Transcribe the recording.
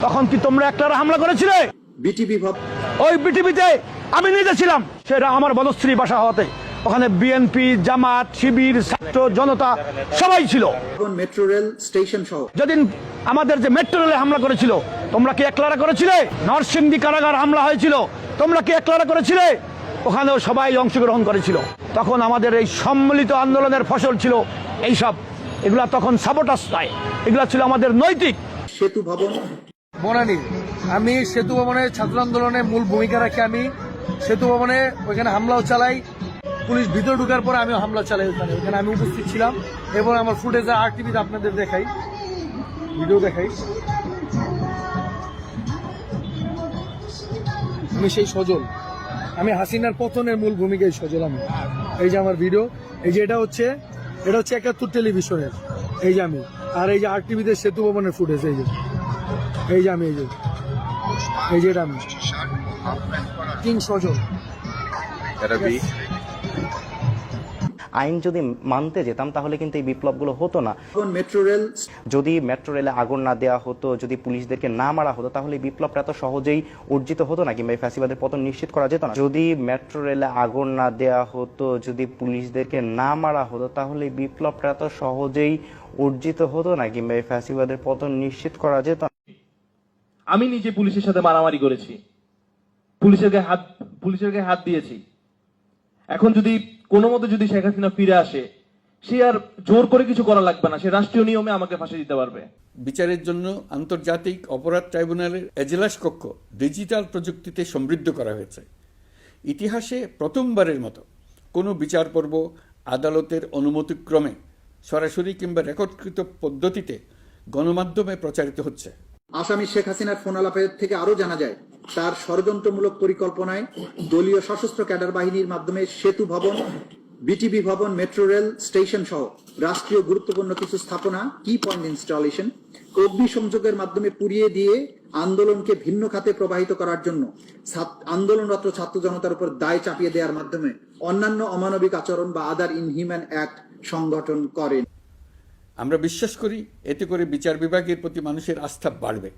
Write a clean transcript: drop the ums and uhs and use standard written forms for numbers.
তখন কি তোমরা একটারা হামলা করেছিলে? বিটিভি ওই বিটিভিতে আমি নিজে ছিলাম, সেটা আমার বনশ্রী বাসা হতে। ওখানে বিএনপি, জামাত, শিবির, ছাত্র জনতা সবাই ছিল। মেট্রো রেল স্টেশন সহ যেদিন আমাদের যে মেট্রো রেলে হামলা করেছিল, তোমরা কি একলারা করেছিলে? নরসিংদী কারাগার হামলা হয়েছিল, তোমরা কি একলারা করেছিলে? ওখানেও সবাই অংশগ্রহণ করেছিল। তখন আমাদের এই সম্মিলিত আন্দোলনের ফসল ছিল এইসব। এগুলা তখন সাবোটাস নয়, এগুলা ছিল আমাদের নৈতিক। সেতু ভবন বনানী, আমি সেতু ভবনের ছাত্র আন্দোলনে মূল ভূমিকা রাখি। আমি সেতু ভবনে ওইখানে হামলাও চালাই, পুলিশ ভিতরে ঢুকার পরে আমিও হামলা চালাই। ওইখানে আমি উপস্থিত ছিলাম এবং আমার ফুটেজে আরটিভিতে আপনাদের দেখাই, ভিডিও দেখাই। আমি সেই সজল, আমি হাসিনার পতনের মূল ভূমিকায় সজল। আমি এই যে আমার ভিডিও, এই যে এটা হচ্ছে ৭১ টেলিভিশনের, এই যে আমি, আর এই যে আরটিভিতে সেতু ভবনের ফুটেজ, এই যে আমি, এই যে এটা আমি কিং সজল। আইন যদি মানতে যেতাম তাহলে কিন্তু এই বিপ্লবগুলো হতো না। মেট্রো রেল যদি মেট্রো রেলে আগুন না দেওয়া হতো, যদি পুলিশদেরকে না মারা হতো, তাহলে এই বিপ্লবটা এত সহজেই অর্জিত হতো না, কিংবা এই ফ্যাসিবাদের পতন নিশ্চিত করা যেত না। যদি মেট্রো রেলে আগুন না দেওয়া হতো, যদি পুলিশদেরকে না মারা হতো, তাহলে এই বিপ্লবটা এত সহজেই অর্জিত হতো না, কিংবা এই ফ্যাসিবাদের পতন নিশ্চিত করা যেত না। আমি নিজে পুলিশের সাথে মারামারি করেছি, পুলিশের গায়ে হাত দিয়েছি। এখন যদি কোনো মতে যদি শেখ হাসিনা ফিরে আসে, সে আর জোর করে কিছু করা লাগবে না, সে রাষ্ট্রীয় নিয়মে আমাকে ফাঁসি দিতে পারবে। বিচারের জন্য আন্তর্জাতিক অপরাধ ট্রাইব্যুনালের এজলাস কক্ষ ডিজিটাল প্রযুক্তিতে সমৃদ্ধ করা হয়েছে। ইতিহাসে প্রথমবারের মতো কোনো বিচার পর্ব আদালতের অনুমতিক্রমে সরাসরি কিংবা রেকর্ডকৃত পদ্ধতিতে গণমাধ্যমে প্রচারিত হচ্ছে। আসামি শেখ হাসিনার ফোন আলাপের থেকে আরো জানা যায়, তার ষড়যন্ত্রমূলক পরিকল্পনায় দলীয় সশস্ত্র ক্যাডার বাহিনীর মাধ্যমে সেতু ভবন, বিটিভি ভবন, মেট্রো রেল স্টেশন সহ রাষ্ট্রীয় গুরুত্বপূর্ণ কিছু স্থাপনা কি পয়েন্ট ইনস্টলেশন, অগ্নিসংযোগের মাধ্যমে পুড়িয়ে দিয়ে আন্দোলনকে ভিন্ন খাতে প্রবাহিত করার জন্য আন্দোলনরত ছাত্র জনতার উপর দায় চাপিয়ে দেওয়ার মাধ্যমে অন্যান্য অমানবিক আচরণ বা আদার ইনহিউম্যান অ্যাক্ট সংগঠন করেন। আমরা বিশ্বাস করি এতে করে বিচার বিভাগের প্রতি মানুষের আস্থা বাড়বে।